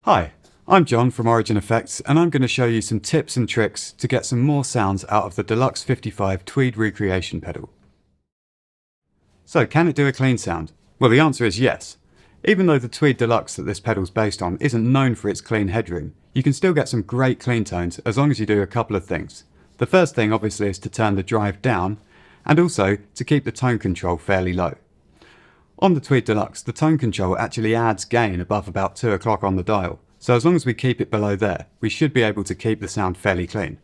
Hi, I'm John from Origin Effects, and I'm going to show you some tips and tricks to get some more sounds out of the DELUXE55 Tweed Recreation pedal. So, can it do a clean sound? Well, the answer is yes. Even though the Tweed Deluxe that this pedal's based on isn't known for its clean headroom, you can still get some great clean tones as long as you do a couple of things. The first thing obviously is to turn the drive down, and also to keep the tone control fairly low. On the Tweed Deluxe, the tone control actually adds gain above about 2 o'clock on the dial, so as long as we keep it below there, we should be able to keep the sound fairly clean.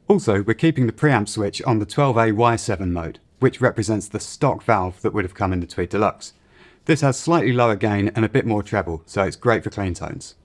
Also, we're keeping the preamp switch on the 12A Y7 mode, which represents the stock valve that would have come in the Tweed Deluxe. This has slightly lower gain and a bit more treble, so it's great for clean tones.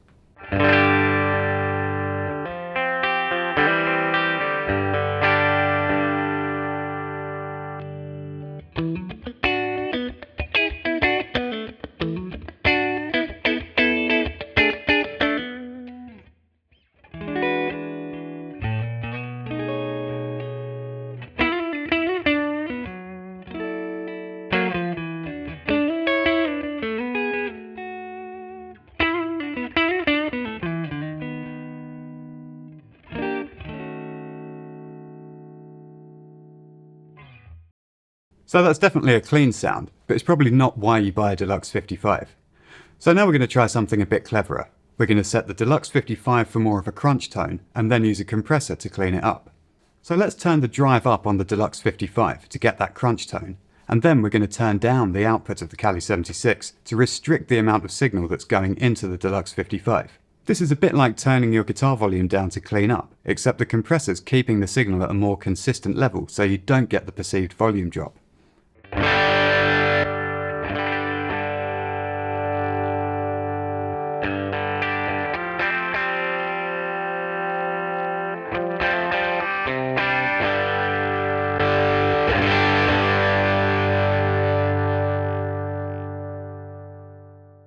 So that's definitely a clean sound, but it's probably not why you buy a DELUXE55. So now we're going to try something a bit cleverer. We're going to set the DELUXE55 for more of a crunch tone, and then use a compressor to clean it up. So let's turn the drive up on the DELUXE55 to get that crunch tone, and then we're going to turn down the output of the Cali76 to restrict the amount of signal that's going into the DELUXE55. This is a bit like turning your guitar volume down to clean up, except the compressor's keeping the signal at a more consistent level so you don't get the perceived volume drop.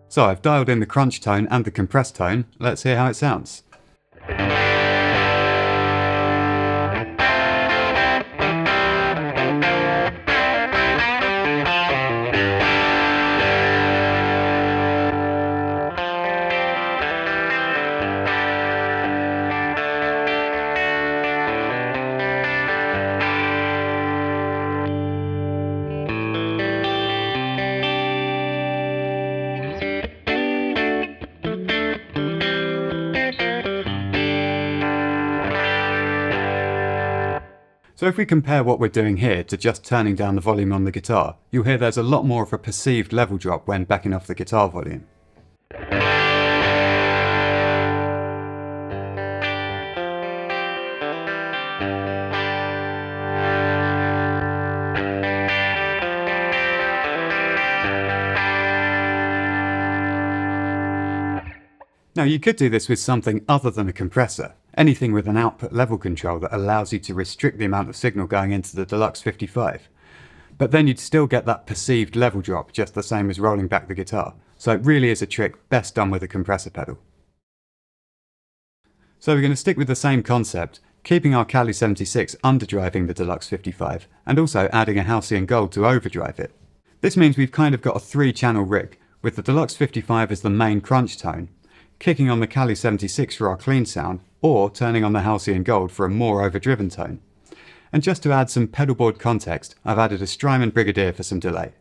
So I've dialed in the crunch tone and the compressed tone. Let's hear how it sounds. So if we compare what we're doing here to just turning down the volume on the guitar, you'll hear there's a lot more of a perceived level drop when backing off the guitar volume. Now you could do this with something other than a compressor, anything with an output level control that allows you to restrict the amount of signal going into the DELUXE55. But then you'd still get that perceived level drop just the same as rolling back the guitar, so it really is a trick best done with a compressor pedal. So we're going to stick with the same concept, keeping our Cali76 underdriving the DELUXE55 and also adding a Halcyon Gold to overdrive it. This means we've kind of got a 3-channel rig, with the DELUXE55 as the main crunch tone, kicking on the Cali76 for our clean sound, or turning on the Halcyon Gold for a more overdriven tone. And just to add some pedalboard context, I've added a Strymon Brigadier for some delay.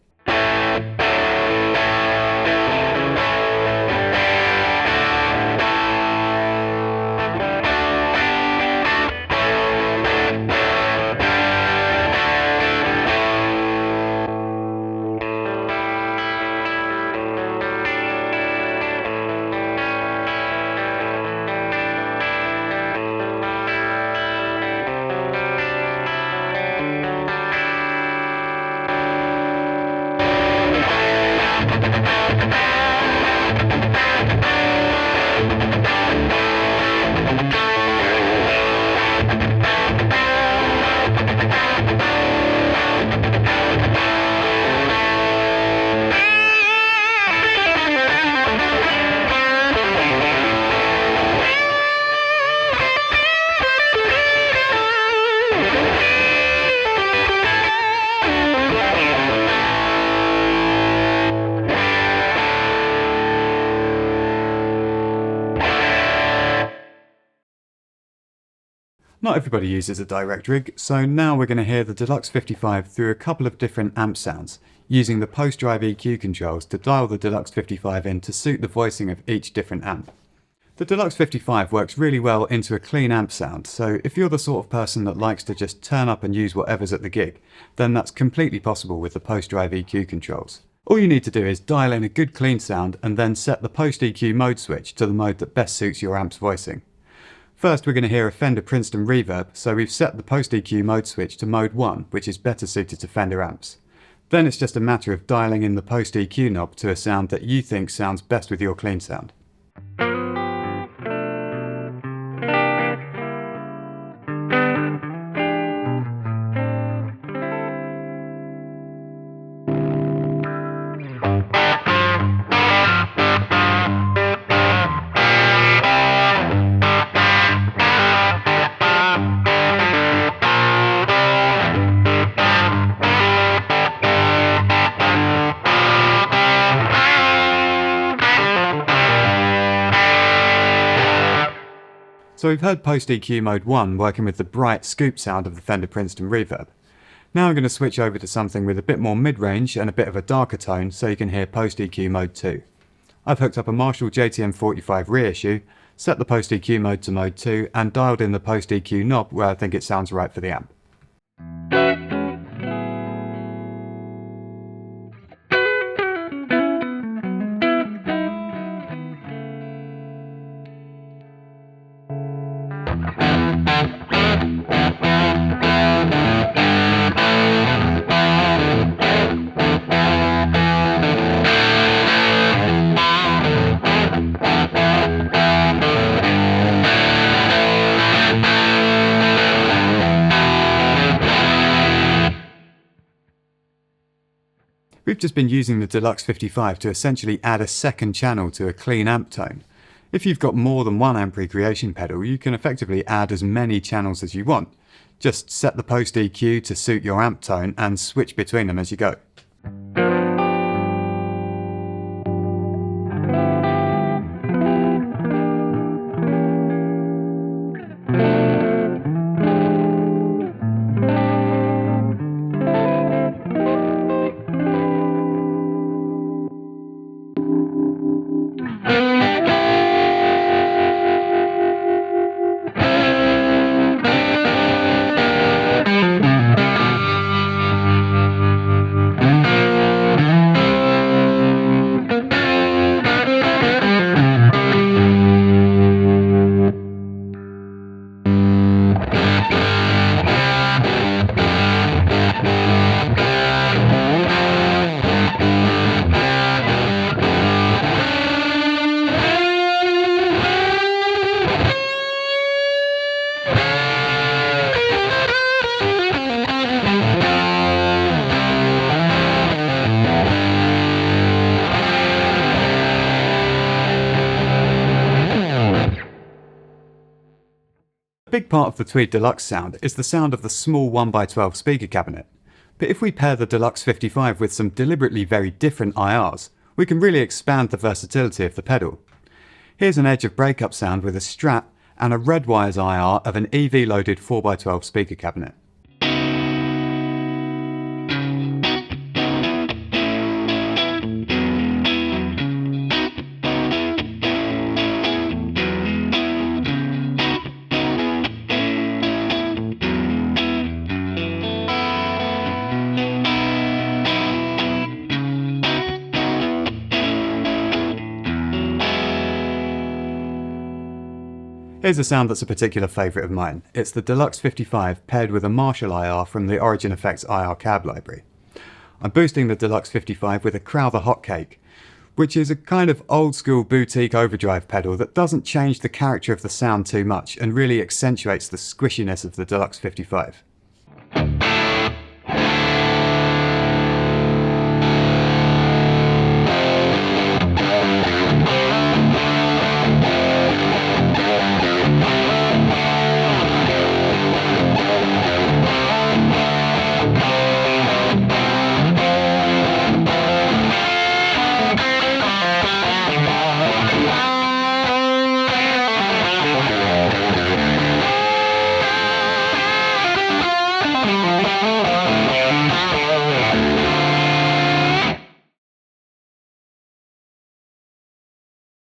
Not everybody uses a direct rig, so now we're going to hear the DELUXE55 through a couple of different amp sounds, using the post-drive EQ controls to dial the DELUXE55 in to suit the voicing of each different amp. The DELUXE55 works really well into a clean amp sound, so if you're the sort of person that likes to just turn up and use whatever's at the gig, then that's completely possible with the post-drive EQ controls. All you need to do is dial in a good clean sound and then set the post-EQ mode switch to the mode that best suits your amp's voicing. First we're going to hear a Fender Princeton reverb, so we've set the post-EQ mode switch to mode 1, which is better suited to Fender amps. Then it's just a matter of dialing in the post-EQ knob to a sound that you think sounds best with your clean sound. So we've heard post-EQ mode 1 working with the bright scoop sound of the Fender Princeton reverb. Now I'm going to switch over to something with a bit more mid-range and a bit of a darker tone so you can hear post-EQ mode 2. I've hooked up a Marshall JTM45 reissue, set the post-EQ mode to mode 2 and dialed in the post-EQ knob where I think it sounds right for the amp. We've just been using the DELUXE55 to essentially add a second channel to a clean amp tone. If you've got more than one amp recreation pedal, you can effectively add as many channels as you want. Just set the post EQ to suit your amp tone and switch between them as you go. A big part of the Tweed Deluxe sound is the sound of the small 1x12 speaker cabinet. But if we pair the DELUXE55 with some deliberately very different IRs, we can really expand the versatility of the pedal. Here's an edge of breakup sound with a Strat and a Redwires IR of an EV-loaded 4x12 speaker cabinet. Here's a sound that's a particular favourite of mine. It's the DELUXE55 paired with a Marshall IR from the Origin Effects IR cab library. I'm boosting the DELUXE55 with a Crowther Hotcake, which is a kind of old school boutique overdrive pedal that doesn't change the character of the sound too much and really accentuates the squishiness of the DELUXE55.